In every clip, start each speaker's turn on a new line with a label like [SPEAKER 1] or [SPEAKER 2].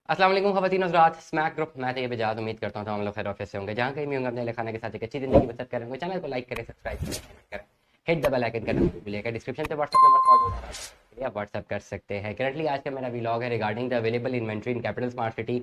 [SPEAKER 1] अस्सलाम वालेकुम ख़वातीन हज़रात, स्मैक ग्रुप मैं तैयब इजाज़ उम्मीद करता हूँ हम लोग खैर ऑफिस से होंगे जहाँ कहीं भी होंगे अपने खाना के साथ एक अच्छी ज़िंदगी बसर करें। चैनल को लाइक करें, सब्सक्राइब करें, कमेंट करें, हिट द बेल आइकन करना मत भूलिएगा। डिस्क्रिप्शन पे व्हाट्सएप नंबर मौजूद है, आप व्हाट्सएप कर सकते हैं। करंटली आज का मेरा व्लॉग है regarding the available inventory in capital smart city.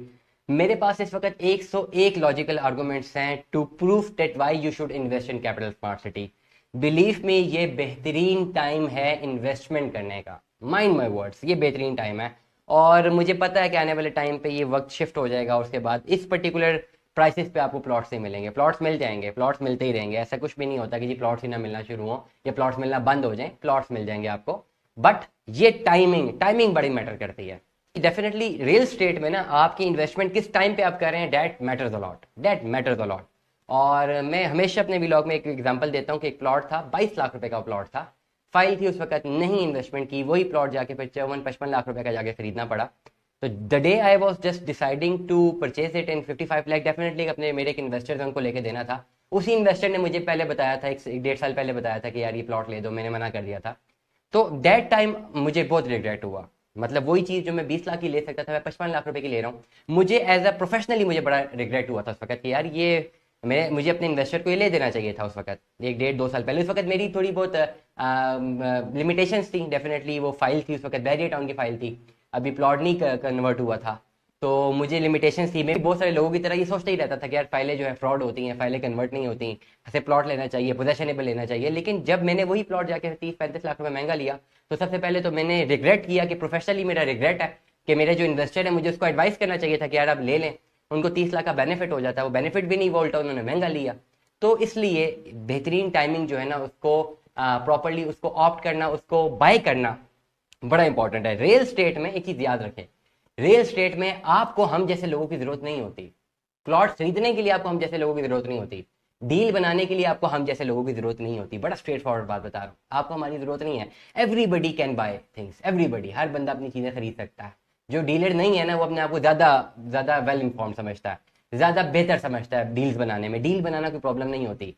[SPEAKER 1] मेरे पास इस वक्त 101 लॉजिकल आर्गूमेंट्स हैं to prove that why you should invest in capital smart city. Believe me, ये बेहतरीन टाइम है इन्वेस्टमेंट करने का। माइंड माई वर्ड्स, ये बेहतरीन टाइम है। और मुझे पता है कि आने वाले टाइम पे ये वक्त शिफ्ट हो जाएगा। उसके बाद इस पर्टिकुलर प्राइसेस पे आपको प्लॉट्स ही मिलेंगे, प्लॉट्स मिल जाएंगे, प्लॉट्स मिलते ही रहेंगे। ऐसा कुछ भी नहीं होता कि जी प्लॉट्स ही ना मिलना शुरू हो या प्लॉट्स मिलना बंद हो जाए, प्लॉट्स मिल जाएंगे आपको। बट ये टाइमिंग टाइमिंग बड़ी मैटर करती है। डेफिनेटली रियल स्टेट में ना आपकी इन्वेस्टमेंट किस टाइम पे आप कर रहे हैं, date matters a lot, date matters a lot. और मैं हमेशा अपने व्लॉग में एक एग्जांपल देता हूँ कि एक प्लॉट था, 22 लाख रुपए का प्लॉट था। फाइल थी उस वक्त, नहीं इन्वेस्टमेंट की, वही प्लॉट जाके फिर 54-55 लाख रुपए का जाके खरीदना पड़ा। तो the day I was just deciding to purchase it in 55 lakh, definitely अपने मेरे एक इन्वेस्टर थे उनको लेके देना था। उसी इन्वेस्टर ने मुझे पहले बताया था, एक डेढ़ साल पहले बताया था कि यार ये प्लॉट ले दो, मैंने मना कर दिया था। तो दैट टाइम मुझे बहुत रिग्रेट हुआ। मतलब वही चीज जो मैं 20 लाख की ले सकता था, मैं 55 लाख रुपए की ले रहा हूँ। मुझे एज अ प्रोफेशनली मुझे बड़ा रिग्रेट हुआ था उस वक्त कि यार ये मैं मुझे अपने इन्वेस्टर को ये ले देना चाहिए था उस वक्त, एक डेढ़ दो साल पहले। उस वक्त मेरी थोड़ी बहुत लिमिटेशंस थी, डेफिनेटली वो फाइल थी उस वक्त, वेरी टाउन की फाइल थी, अभी प्लॉट नहीं कन्वर्ट हुआ था। तो मुझे लिमिटेशंस थी। मैं भी बहुत सारे लोगों की तरह ये सोचता ही रहता था कि यार फाइलें जो है फ्रॉड होती हैं, फाइलें कन्वर्ट नहीं होती, ऐसे प्लॉट लेना चाहिए, पोजेशनेबल लेना चाहिए। लेकिन जब मैंने वही प्लॉट जाके 30-35 लाख रुपए महंगा लिया, तो सबसे पहले तो मैंने रिग्रेट किया कि प्रोफेशनली मेरा रिग्रेट है कि मेरे जो इन्वेस्टर है मुझे उसको एडवाइस करना चाहिए था कि यार आप ले लें, उनको 30 लाख का बेनिफिट हो जाता है। वो बेनिफिट भी नहीं, वो उल्टा उन्होंने महंगा लिया। तो इसलिए बेहतरीन टाइमिंग जो है ना उसको प्रॉपरली उसको ऑप्ट करना, उसको बाय करना बड़ा इंपॉर्टेंट है। रियल स्टेट में एक चीज याद रखें, रियल स्टेट में आपको हम जैसे लोगों की जरूरत नहीं होती। प्लॉट खरीदने के लिए आपको हम जैसे लोगों की जरूरत नहीं होती। डील बनाने के लिए आपको हम जैसे लोगों की जरूरत नहीं होती। बड़ा स्ट्रेट फॉरवर्ड बात बता रहा हूँ, आपको हमारी जरूरत नहीं है। Everybody can buy things, everybody, हर बंदा अपनी चीजें खरीद सकता है। जो डीलर नहीं है ना वो अपने आप को ज्यादा ज्यादा वेल इन्फॉर्म समझता है, ज्यादा बेहतर समझता है डील्स बनाने में। डील बनाना कोई प्रॉब्लम नहीं होती।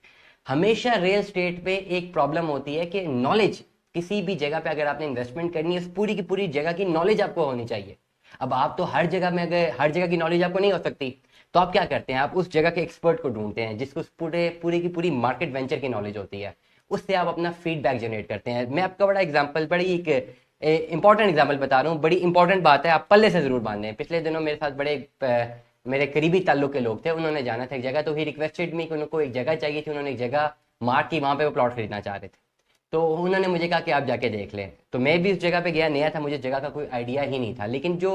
[SPEAKER 1] हमेशा रियल स्टेट पे एक प्रॉब्लम होती है कि नॉलेज, किसी भी जगह पे अगर आपने इन्वेस्टमेंट करनी है उस पूरी की पूरी जगह की नॉलेज आपको होनी चाहिए। अब आप तो हर जगह में, अगर हर जगह की नॉलेज आपको नहीं हो सकती, तो आप क्या करते हैं, आप उस जगह के एक्सपर्ट को ढूंढते हैं जिसको उस पूरे पूरी की पूरी मार्केट वेंचर की नॉलेज होती है। उससे आप अपना फीडबैक जनरेट करते हैं। मैं आपका बड़ा एग्जाम्पल, बड़ी एक इंपॉर्टेंट एग्जाम्पल बता रहा हूँ, बड़ी इंपॉर्टेंट बात है, आप पल्ले से जरूर बांधें। पिछले दिनों मेरे साथ बड़े मेरे करीबी ताल्लुक के लोग थे, उन्होंने जाना था एक जगह, तो ही रिक्वेस्टेड मी कि उनको एक जगह चाहिए थी। उन्होंने एक जगह मार्क की, वहां पे वो प्लॉट खरीदना चाह रहे थे। तो उन्होंने मुझे कहा कि आप जाके देख लें। तो मैं भी उस जगह पे गया, नया था, मुझे जगह का कोई आइडिया ही नहीं था। लेकिन जो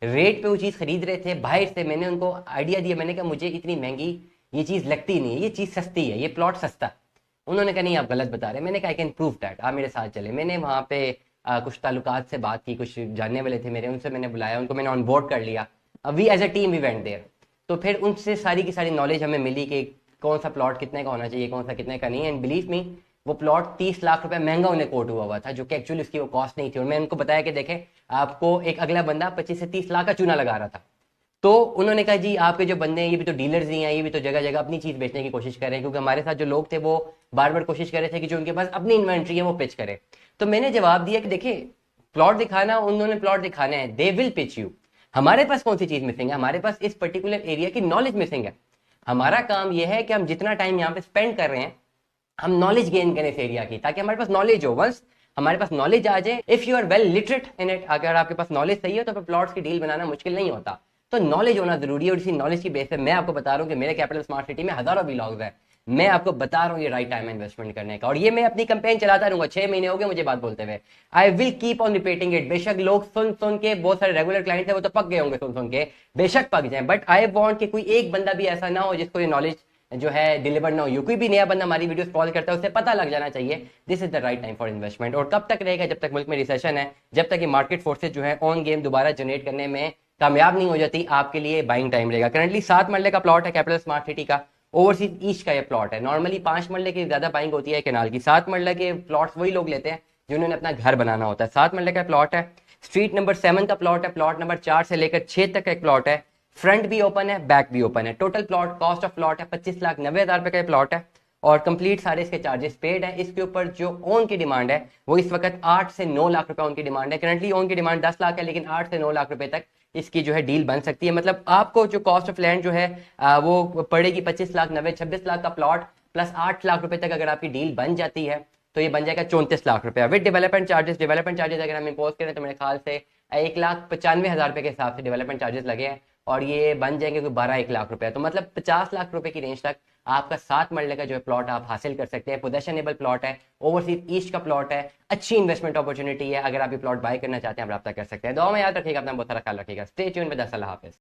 [SPEAKER 1] रेट पे वो चीज़ खरीद रहे थे बाहर से, मैंने उनको आइडिया दिया। मैंने कहा मुझे इतनी महंगी ये चीज़ लगती नहीं है, ये चीज़ सस्ती है, ये प्लॉट सस्ता। उन्होंने कहा नहीं आप गलत बता रहे हैं। मैंने कहा आई कैन प्रूव दैट, आप मेरे साथ चले। मैंने वहाँ पे कुछ ताल्लुकात से बात की, कुछ जानने वाले थे मेरे, उनसे मैंने बुलाया, उनको मैंने ऑन बोर्ड कर लिया। We as a team we went there. तो फिर उनसे सारी की सारी नॉलेज हमें मिली कि कौन सा प्लॉट कितने का होना चाहिए, कौन सा कितने का नहीं। एंड बिलीव मी, वो प्लॉट 30 लाख रुपए महंगा उन्हें कोट हुआ था, जो कि एक्चुअली उसकी वो कॉस्ट नहीं थी। और मैं उनको बताया कि देखें, आपको एक अगला बंदा 25 से 30 लाख का चूना लगा रहा था। तो उन्होंने कहा जी आपके जो बंदे हैं ये भी तो डीलर्स ही हैं, ये भी तो जगह जगह अपनी चीज बेचने की कोशिश कर रहे हैं। क्योंकि हमारे साथ जो लोग थे वो बार बार कोशिश कर रहे थे कि जो उनके पास अपनी इन्वेंट्री है वो पिच करे। तो मैंने जवाब दिया कि देखिए, प्लॉट दिखाना उन्होंने प्लॉट दिखाने हैं, दे विल पिच यू। हमारे पास कौन सी चीज मिसिंग है, हमारे पास इस पर्टिकुलर एरिया की नॉलेज मिसिंग है। हमारा काम यह है कि हम जितना टाइम यहाँ पे स्पेंड कर रहे हैं, हम नॉलेज गेन करें इस एरिया की, ताकि हमारे पास नॉलेज हो। वंस हमारे पास नॉलेज आ जाए, if you are well literate in it, अगर आपके पास नॉलेज सही है तो फिर प्लॉट्स की डील बनाना मुश्किल नहीं होता। तो नॉलेज होना जरूरी है। और इसी नॉलेज की बेस पे मैं आपको बता रहा हूँ कि मेरे कैपिटल स्मार्ट सिटी में हजारों व्लॉग्स हैं। मैं आपको बता रहा हूँ ये राइट टाइम है इन्वेस्टमेंट करने का। और ये मैं अपनी कंपेन चलाता रहूंगा, 6 महीने हो गए मुझे बात बोलते हुए। I will keep on repeating it. बेशक लोग सुन सुन के, बहुत सारे रेगुलर क्लाइंट है वो तो पक गए होंगे सुन सुन के, बेशक पक जाए, बट आई वॉन्ट कि कोई एक बंदा भी ऐसा ना हो जिसको ये नॉलेज जो है डिलीवर ना हो। कोई भी नया बंदा हमारी वीडियो कॉल करता है, उसे पता लग जाना चाहिए this is the right time for investment. और कब तक रहेगा, जब तक मुल्क में रिसेशन है, जब तक ये मार्केट फोर्सेज जो है ऑन गेम दोबारा जनरेट करने में कामयाब नहीं हो जाती, आपके लिए बाइंग टाइम रहेगा। करंटली 7 मरले का प्लॉट है कैपिटल स्मार्ट सिटी का, ओवरसीज ईस्ट का ये प्लॉट है। नॉर्मली 5 मरले की ज्यादा बाइंग होती है कैनाल की। 7 मरले के प्लॉट्स वही लोग लेते हैं जिन्होंने अपना घर बनाना होता है। 7 मरले का प्लॉट है, स्ट्रीट नंबर 7 का प्लॉट है, प्लॉट नंबर 4 से लेकर 6 तक का एक प्लॉट है। फ्रंट भी ओपन है, बैक भी ओपन है। Total plot cost of plot है 25,90,000 रुपए का प्लॉट है। और कंप्लीट सारे इसके चार्जेस पेड है। इसके ऊपर जो ओन की डिमांड है वो इस वक्त 8 से 9 लाख रुपए ओन की डिमांड है। करंटली ओन की डिमांड 10 लाख है, लेकिन 8 से 9 लाख रुपए तक इसकी जो है डील बन सकती है। मतलब आपको जो कॉस्ट ऑफ लैंड जो है वो पड़ेगी 25 लाख 90 26 लाख का प्लॉट प्लस 8 लाख रुपए तक अगर आपकी डील बन जाती है तो ये बन जाएगा 34 लाख रुपया विद डेवलपमेंट चार्जेस अगर हम इम्पोज करें तो मेरे ख्याल से 1,95,000 रुपए के हिसाब से डेवलपमेंट चार्जेस लगे हैं और ये बन जाएंगे कोई 12-1 लाख रुपए। तो मतलब 50 लाख रुपए की रेंज तक आपका 7 मरले का जो है प्लॉट आप हासिल कर सकते हैं। पोजेशनेबल प्लॉट है, ओवरसीज ईस्ट का प्लॉट है, अच्छी इन्वेस्टमेंट अपॉर्चुनिटी है। अगर आप ये प्लॉट बाय करना चाहते हैं आप रब्ता कर सकते हैं। दुआ में याद रखिएगा, अपना बहुत सारा ख्याल रखिएगा। Stay tune with us. Allah Hafiz.